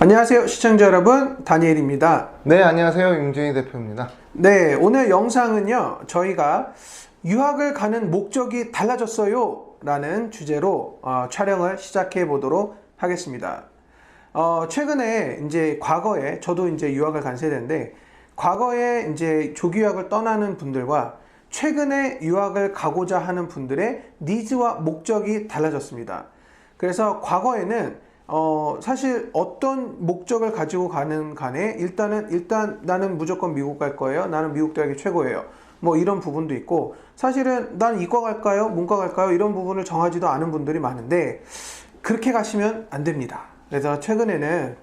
안녕하세요 시청자 여러분, 다니엘입니다. 네, 안녕하세요. 윤준희 대표입니다. 네, 오늘 영상은요, 저희가 유학을 가는 목적이 달라졌어요 라는 주제로 촬영을 시작해 보도록 하겠습니다. 최근에 이제 과거에 저도 이제 유학을 간 세대인데, 과거에 이제 조기 유학을 떠나는 분들과 최근에 유학을 가고자 하는 분들의 니즈와 목적이 달라졌습니다. 그래서 과거에는 사실 어떤 목적을 가지고 가는 간에 일단 나는 무조건 미국 갈 거예요. 나는 미국 대학이 최고예요. 뭐 이런 부분도 있고, 사실은 난 이과 갈까요? 문과 갈까요? 이런 부분을 정하지도 않은 분들이 많은데, 그렇게 가시면 안 됩니다. 그래서 최근에는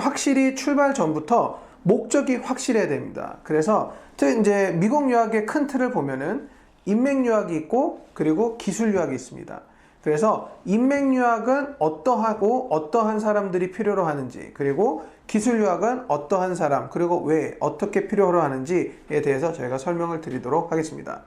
확실히 출발 전부터 목적이 확실해야 됩니다. 그래서 이제 미국 유학의 큰 틀을 보면은 인맥 유학이 있고, 그리고 기술 유학이 있습니다. 그래서 인맥 유학은 어떠하고 어떠한 사람들이 필요로 하는지, 그리고 기술 유학은 어떠한 사람, 그리고 왜 어떻게 필요로 하는지에 대해서 저희가 설명을 드리도록 하겠습니다.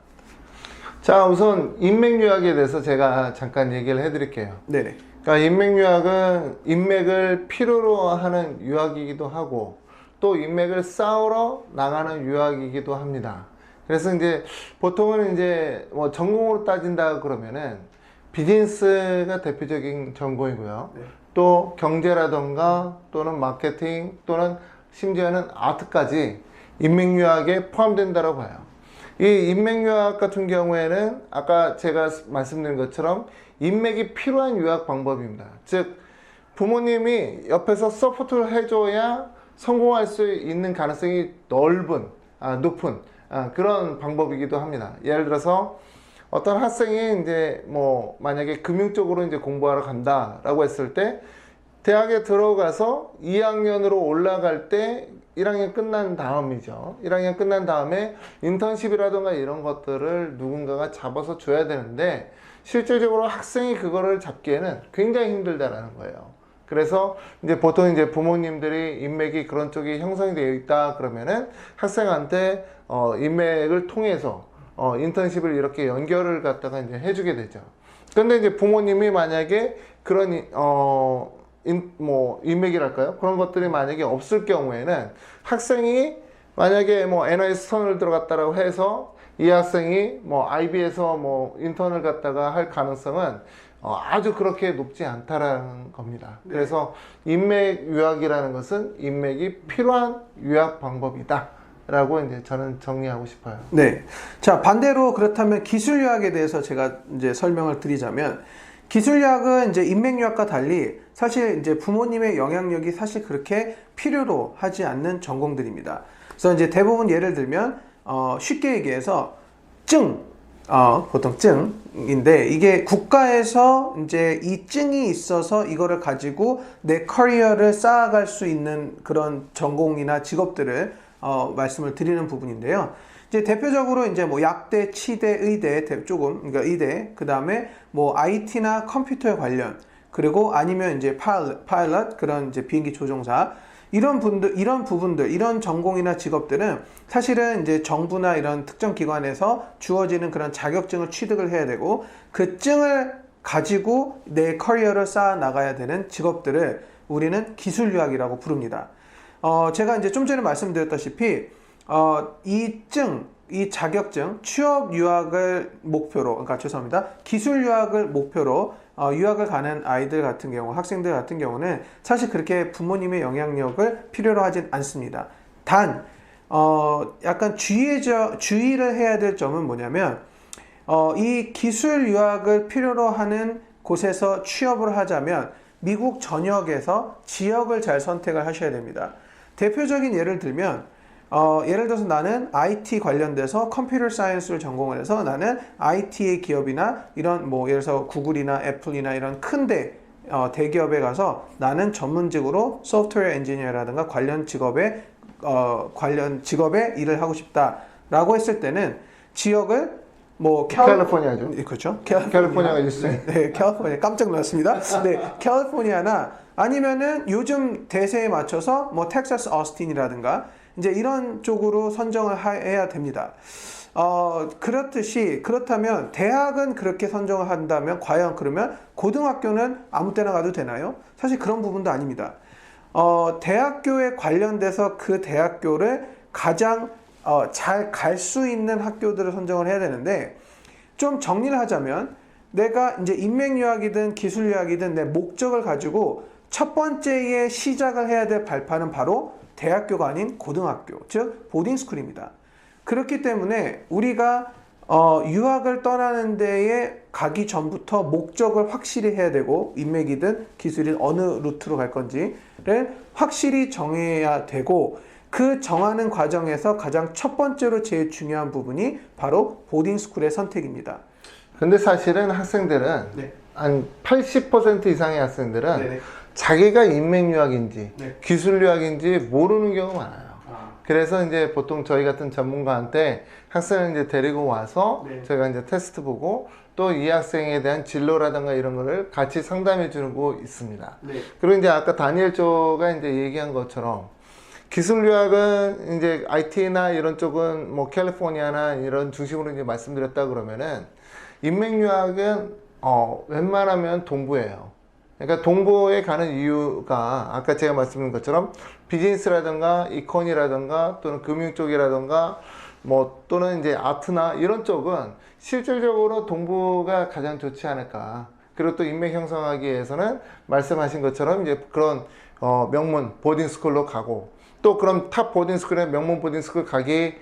자, 우선 인맥 유학에 대해서 제가 잠깐 얘기를 해드릴게요. 네네. 그러니까 인맥 유학은 인맥을 필요로 하는 유학이기도 하고, 또 인맥을 쌓으러 나가는 유학이기도 합니다. 그래서 이제 보통은 이제 뭐 전공으로 따진다 그러면은 비즈니스가 대표적인 전공이고요. 네. 또 경제라던가 또는 마케팅 또는 심지어는 아트까지 인맥유학에 포함된다고 봐요. 이 인맥유학 같은 경우에는 아까 제가 말씀드린 것처럼 인맥이 필요한 유학 방법입니다. 즉 부모님이 옆에서 서포트를 해줘야 성공할 수 있는 가능성이 높은 그런 방법이기도 합니다. 예를 들어서 어떤 학생이 이제 뭐 만약에 금융 쪽으로 이제 공부하러 간다라고 했을 때, 대학에 들어가서 2학년으로 올라갈 때 1학년 끝난 다음이죠. 1학년 끝난 다음에 인턴십이라든가 이런 것들을 누군가가 잡아서 줘야 되는데, 실질적으로 학생이 그거를 잡기에는 굉장히 힘들다라는 거예요. 그래서 이제 보통 이제 부모님들이 인맥이 그런 쪽이 형성이 되어 있다 그러면은 학생한테 인맥을 통해서 인턴십을 이렇게 연결을 갖다가 이제 해주게 되죠. 그런데 이제 부모님이 만약에 그런 인맥이랄까요? 그런 것들이 만약에 없을 경우에는 학생이 만약에 뭐 NIS 턴을 들어갔다라고 해서 이 학생이 뭐 IB에서 뭐 인턴을 갖다가 할 가능성은 아주 그렇게 높지 않다라는 겁니다. 네. 그래서 인맥 유학이라는 것은 인맥이 필요한 유학 방법이다 라고 이제 저는 정리하고 싶어요. 네. 자, 반대로 그렇다면 기술 유학에 대해서 제가 이제 설명을 드리자면, 기술 유학은 이제 인맥 유학과 달리 사실 이제 부모님의 영향력이 사실 그렇게 필요로 하지 않는 전공들입니다. 그래서 이제 대부분 예를 들면 쉽게 얘기해서 보통 증인데, 이게 국가에서 이제 이 증이 있어서 이거를 가지고 내 커리어를 쌓아갈 수 있는 그런 전공이나 직업들을 말씀을 드리는 부분인데요. 이제 대표적으로 이제 뭐 약대, 치대, 의대 그러니까 의대, 그 다음에 뭐 IT나 컴퓨터에 관련, 그리고 아니면 이제 파일럿 그런 이제 비행기 조종사, 이런 부분들, 이런 전공이나 직업들은 사실은 이제 정부나 이런 특정 기관에서 주어지는 그런 자격증을 취득을 해야 되고, 그 증을 가지고 내 커리어를 쌓아 나가야 되는 직업들을 우리는 기술 유학이라고 부릅니다. 제가 이제 좀 전에 말씀드렸다시피, 이 자격증, 취업 유학을 목표로, 기술 유학을 목표로 유학을 가는 아이들 같은 경우, 학생들 같은 경우는 사실 그렇게 부모님의 영향력을 필요로 하진 않습니다. 단, 약간 주의를 해야 될 점은 뭐냐면, 이 기술 유학을 필요로 하는 곳에서 취업을 하자면 미국 전역에서 지역을 잘 선택을 하셔야 됩니다. 대표적인 예를 들면, 예를 들어서 나는 IT 관련돼서 컴퓨터 사이언스를 전공을 해서 나는 IT의 기업이나 이런 뭐 예를 들어서 구글이나 애플이나 이런 큰 대기업에 가서 나는 전문직으로 소프트웨어 엔지니어라든가 관련 직업에 일을 하고 싶다라고 했을 때는 지역을 뭐 캘리포니아죠. 그렇죠. 캘리포니아가 있어요. 네, 캘리포니아 깜짝 놀랐습니다. 네, 캘리포니아나 아니면은 요즘 대세에 맞춰서 뭐 텍사스 어스틴이라든가 이제 이런 쪽으로 선정을 해야 됩니다. 그렇다면 대학은 그렇게 선정을 한다면 과연 그러면 고등학교는 아무 때나 가도 되나요? 사실 그런 부분도 아닙니다. 대학교에 관련돼서 그 대학교를 가장 잘 갈 수 있는 학교들을 선정을 해야 되는데, 좀 정리를 하자면 내가 이제 인맥유학이든 기술유학이든 내 목적을 가지고 첫 번째에 시작을 해야 될 발판은 바로 대학교가 아닌 고등학교, 즉 보딩스쿨입니다. 그렇기 때문에 우리가 유학을 떠나는 데에 가기 전부터 목적을 확실히 해야 되고, 인맥이든 기술이든 어느 루트로 갈 건지를 확실히 정해야 되고, 그 정하는 과정에서 가장 첫 번째로 제일 중요한 부분이 바로 보딩스쿨의 선택입니다. 근데 사실은 학생들은 네. 한 80% 이상의 학생들은 네네. 자기가 인맥유학인지 네. 기술유학인지 모르는 경우가 많아요. 아, 그래서 이제 보통 저희 같은 전문가한테 학생을 이제 데리고 와서 네. 저희가 이제 테스트 보고 또 이 학생에 대한 진로라든가 이런 거를 같이 상담해 주고 있습니다. 네. 그리고 이제 아까 다니엘 조가 이제 얘기한 것처럼 기술유학은 이제 IT나 이런 쪽은 뭐 캘리포니아나 이런 중심으로 이제 말씀드렸다 그러면은 인맥유학은 웬만하면 동부예요. 그러니까 동부에 가는 이유가 아까 제가 말씀드린 것처럼 비즈니스라든가 이코니라든가 또는 금융 쪽이라든가 뭐 또는 이제 아트나 이런 쪽은 실질적으로 동부가 가장 좋지 않을까. 그리고 또 인맥 형성하기 위해서는 말씀하신 것처럼 이제 그런 명문 보딩스쿨로 가고, 또 그럼 탑 보딩스쿨에 명문 보딩스쿨 가기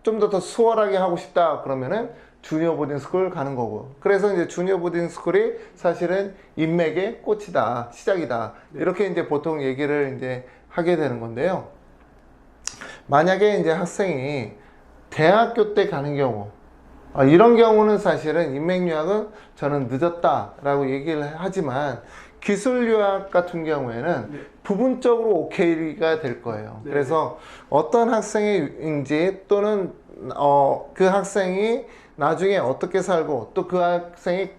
좀 더 수월하게 하고 싶다 그러면은 주니어 보딩스쿨 가는 거고. 그래서 이제 주니어 보딩스쿨이 사실은 인맥의 꽃이다, 시작이다. 네. 이렇게 이제 보통 얘기를 이제 하게 되는 건데요. 만약에 이제 학생이 대학교 때 가는 경우, 이런 경우는 사실은 인맥유학은 저는 늦었다라고 얘기를 하지만, 기술유학 같은 경우에는 네. 부분적으로 오케이가 될 거예요. 네. 그래서 어떤 학생인지 또는 그 학생이 나중에 어떻게 살고 또 그 학생이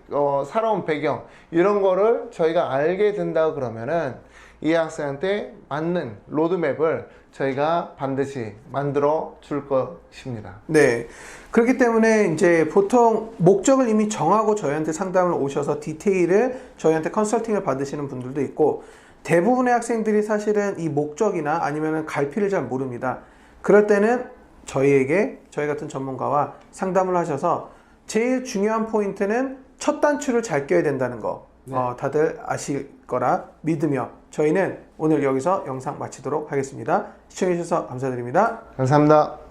살아온 배경 이런 거를 저희가 알게 된다 그러면은 이 학생한테 맞는 로드맵을 저희가 반드시 만들어 줄 것입니다. 네. 그렇기 때문에 이제 보통 목적을 이미 정하고 저희한테 상담을 오셔서 디테일을 저희한테 컨설팅을 받으시는 분들도 있고, 대부분의 학생들이 사실은 이 목적이나 아니면 갈피를 잘 모릅니다. 그럴 때는 저희 같은 전문가와 상담을 하셔서 제일 중요한 포인트는 첫 단추를 잘 껴야 된다는 거, 네. 다들 아실 거라 믿으며 저희는 오늘 여기서 영상 마치도록 하겠습니다. 시청해주셔서 감사드립니다. 감사합니다.